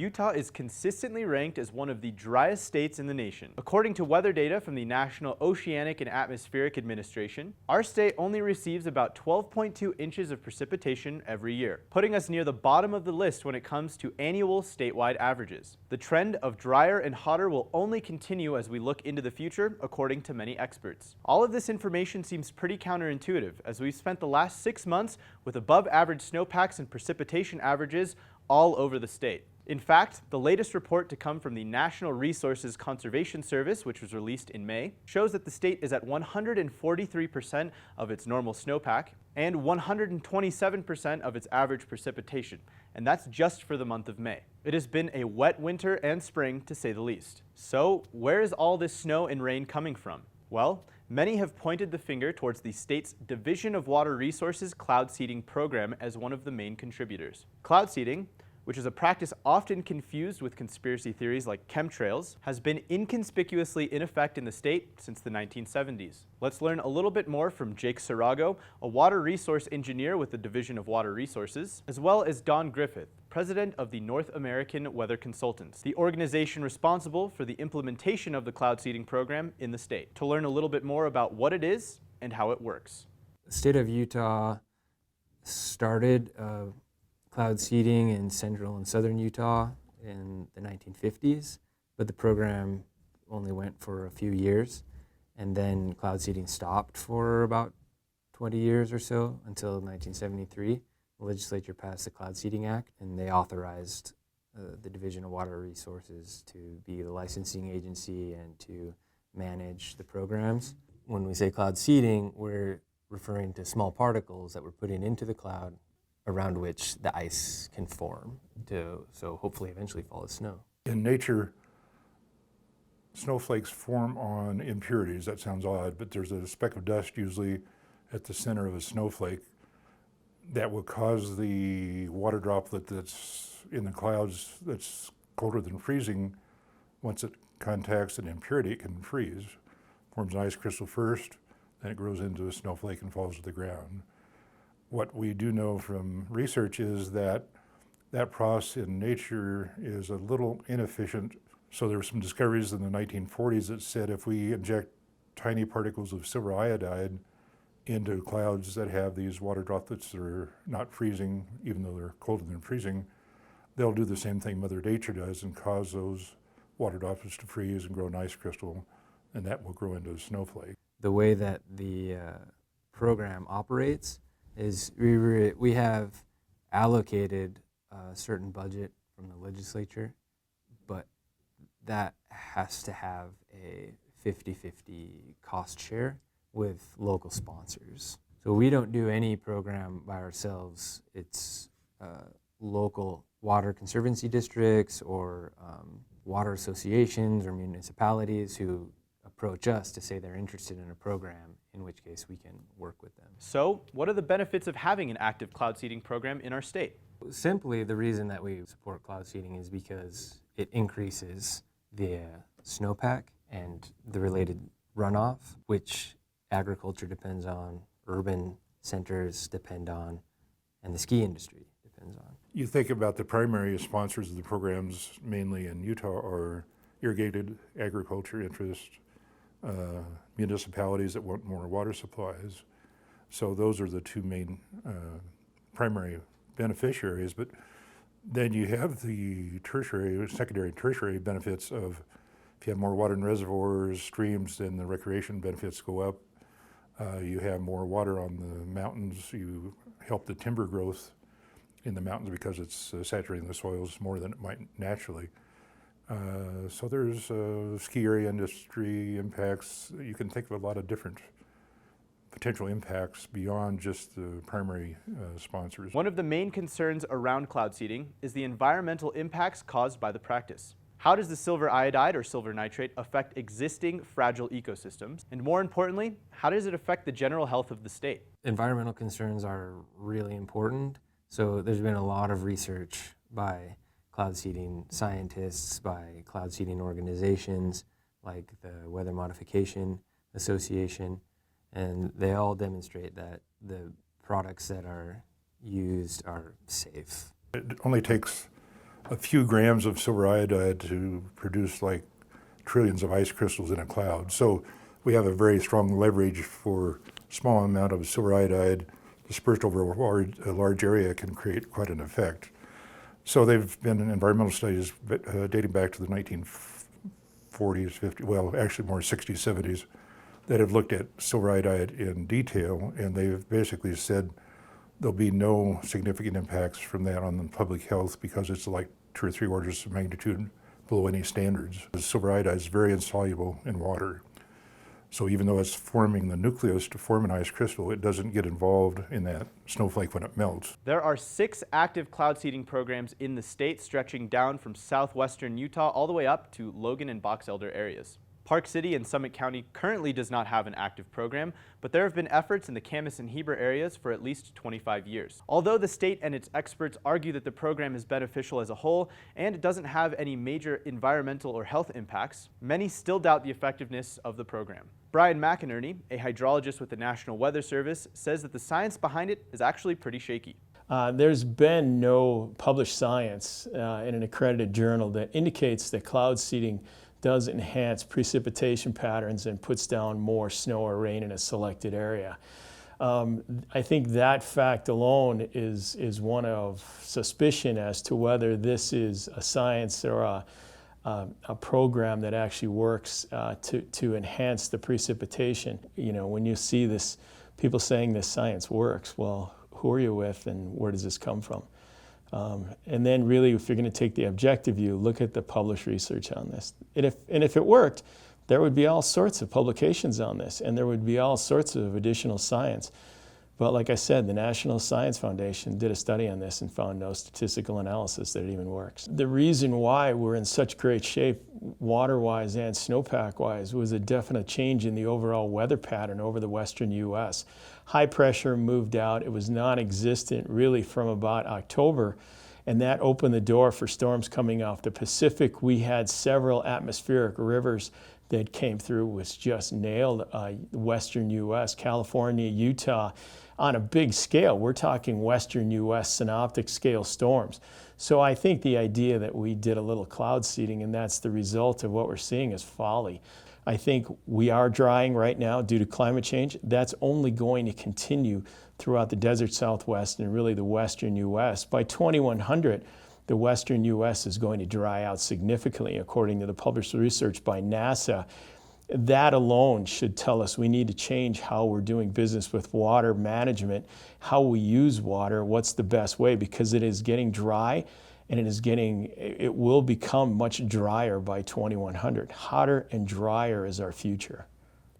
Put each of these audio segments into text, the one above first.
Utah is consistently ranked as one of the driest states in the nation. According to weather data from the National Oceanic and Atmospheric Administration, our state only receives about 12.2 inches of precipitation every year, putting us near the bottom of the list when it comes to annual statewide averages. The trend of drier and hotter will only continue as we look into the future, according to many experts. All of this information seems pretty counterintuitive, as we've spent the last 6 months with above average snowpacks and precipitation averages all over the state. In fact, the latest report to come from the National Resources Conservation Service, which was released in May, shows that the state is at 143% of its normal snowpack and 127% of its average precipitation, and that's just for the month of May. It has been a wet winter and spring, to say the least. So, where is all this snow and rain coming from? Well, many have pointed the finger towards the state's Division of Water Resources cloud seeding program as one of the main contributors. Cloud seeding, which is a practice often confused with conspiracy theories like chemtrails, has been inconspicuously in effect in the state since the 1970s. Let's learn a little bit more from Jake Sarago, a water resource engineer with the Division of Water Resources, as well as Don Griffith, president of the North American Weather Consultants, the organization responsible for the implementation of the cloud seeding program in the state, to learn a little bit more about what it is and how it works. The state of Utah started cloud seeding in central and southern Utah in the 1950s, but the program only went for a few years, and then cloud seeding stopped for about 20 years or so until 1973. The legislature passed the Cloud Seeding Act, and they authorized the Division of Water Resources to be the licensing agency and to manage the programs. When we say cloud seeding, we're referring to small particles that we're putting into the cloud around which the ice can form so hopefully eventually fall as snow. In nature, snowflakes form on impurities. That sounds odd, but there's a speck of dust usually at the center of a snowflake that will cause the water droplet that's in the clouds that's colder than freezing. Once it contacts an impurity, it can freeze. Forms an ice crystal first, then it grows into a snowflake and falls to the ground. What we do know from research is that that process in nature is a little inefficient. So there were some discoveries in the 1940s that said if we inject tiny particles of silver iodide into clouds that have these water droplets that are not freezing, even though they're colder than freezing, they'll do the same thing Mother Nature does and cause those water droplets to freeze and grow an ice crystal, and that will grow into a snowflake. The way that the program operates is we have allocated a certain budget from the legislature, but that has to have a 50-50 cost share with local sponsors. So we don't do any program by ourselves. It's local water conservancy districts or water associations or municipalities who approach us to say they're interested in a program, in which case we can work with them. So, what are the benefits of having an active cloud seeding program in our state? Simply, the reason that we support cloud seeding is because it increases the snowpack and the related runoff, which agriculture depends on, urban centers depend on, and the ski industry depends on. You think about the primary sponsors of the programs, mainly in Utah, are irrigated agriculture interests, municipalities that want more water supplies. So those are the two main primary beneficiaries. But then you have the secondary and tertiary benefits of if you have more water in reservoirs, streams, then the recreation benefits go up. You have more water on the mountains. You help the timber growth in the mountains because it's saturating the soils more than it might naturally. So there's ski area industry impacts. You can think of a lot of different potential impacts beyond just the primary sponsors. One of the main concerns around cloud seeding is the environmental impacts caused by the practice. How does the silver iodide or silver nitrate affect existing fragile ecosystems? And more importantly, how does it affect the general health of the state? Environmental concerns are really important. So there's been a lot of research by cloud seeding scientists, by cloud seeding organizations like the Weather Modification Association, and they all demonstrate that the products that are used are safe. It only takes a few grams of silver iodide to produce like trillions of ice crystals in a cloud. So we have a very strong leverage for small amount of silver iodide dispersed over a large area can create quite an effect. So they've been environmental studies dating back to the 1940s, 50s, well, actually more 60s, 70s, that have looked at silver iodide in detail, and they've basically said there'll be no significant impacts from that on the public health because it's like 2 or 3 orders of magnitude below any standards. The silver iodide is very insoluble in water. So even though it's forming the nucleus to form an ice crystal, it doesn't get involved in that snowflake when it melts. There are 6 active cloud seeding programs in the state, stretching down from southwestern Utah all the way up to Logan and Box Elder areas. Park City and Summit County currently does not have an active program, but there have been efforts in the Camas and Heber areas for at least 25 years. Although the state and its experts argue that the program is beneficial as a whole and it doesn't have any major environmental or health impacts, many still doubt the effectiveness of the program. Brian McInerney, a hydrologist with the National Weather Service, says that the science behind it is actually pretty shaky. There's been no published science in an accredited journal that indicates that cloud seeding does enhance precipitation patterns and puts down more snow or rain in a selected area. I think that fact alone is one of suspicion as to whether this is a science or a program that actually works to enhance the precipitation. You know, when you see this, people saying this science works, well, who are you with and where does this come from? And then really, if you're going to take the objective view, look at the published research on this. And if it worked, there would be all sorts of publications on this, and there would be all sorts of additional science. But like I said, the National Science Foundation did a study on this and found no statistical analysis that it even works. The reason why we're in such great shape, water-wise and snowpack-wise, was a definite change in the overall weather pattern over the western U.S. High pressure moved out. It was non-existent really from about October, and that opened the door for storms coming off the Pacific. We had several atmospheric rivers that came through, which just nailed western U.S., California, Utah, on a big scale. We're talking western U.S. synoptic scale storms. So I think the idea that we did a little cloud seeding and that's the result of what we're seeing is folly. I think we are drying right now due to climate change. That's only going to continue throughout the desert Southwest and really the western U.S. By 2100, the western U.S. is going to dry out significantly, according to the published research by NASA. That alone should tell us we need to change how we're doing business with water management, how we use water, what's the best way, because it is getting dry and it will become much drier by 2100. Hotter and drier is our future.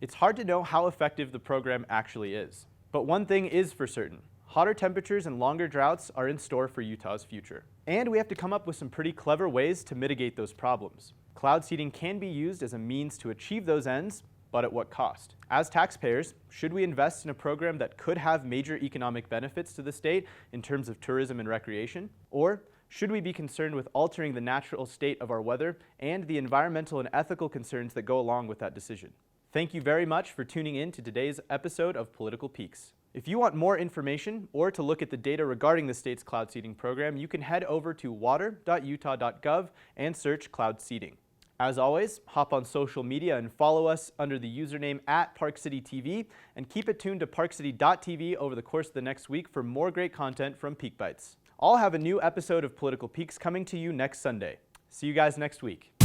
It's hard to know how effective the program actually is. But one thing is for certain. Hotter temperatures and longer droughts are in store for Utah's future. And we have to come up with some pretty clever ways to mitigate those problems. Cloud seeding can be used as a means to achieve those ends, but at what cost? As taxpayers, should we invest in a program that could have major economic benefits to the state in terms of tourism and recreation? Or should we be concerned with altering the natural state of our weather and the environmental and ethical concerns that go along with that decision? Thank you very much for tuning in to today's episode of Political Peaks. If you want more information or to look at the data regarding the state's cloud seeding program, you can head over to water.utah.gov and search cloud seeding. As always, hop on social media and follow us under the username @ParkCityTV, and keep it tuned to parkcity.tv over the course of the next week for more great content from Peak Bites. I'll have a new episode of Political Peaks coming to you next Sunday. See you guys next week.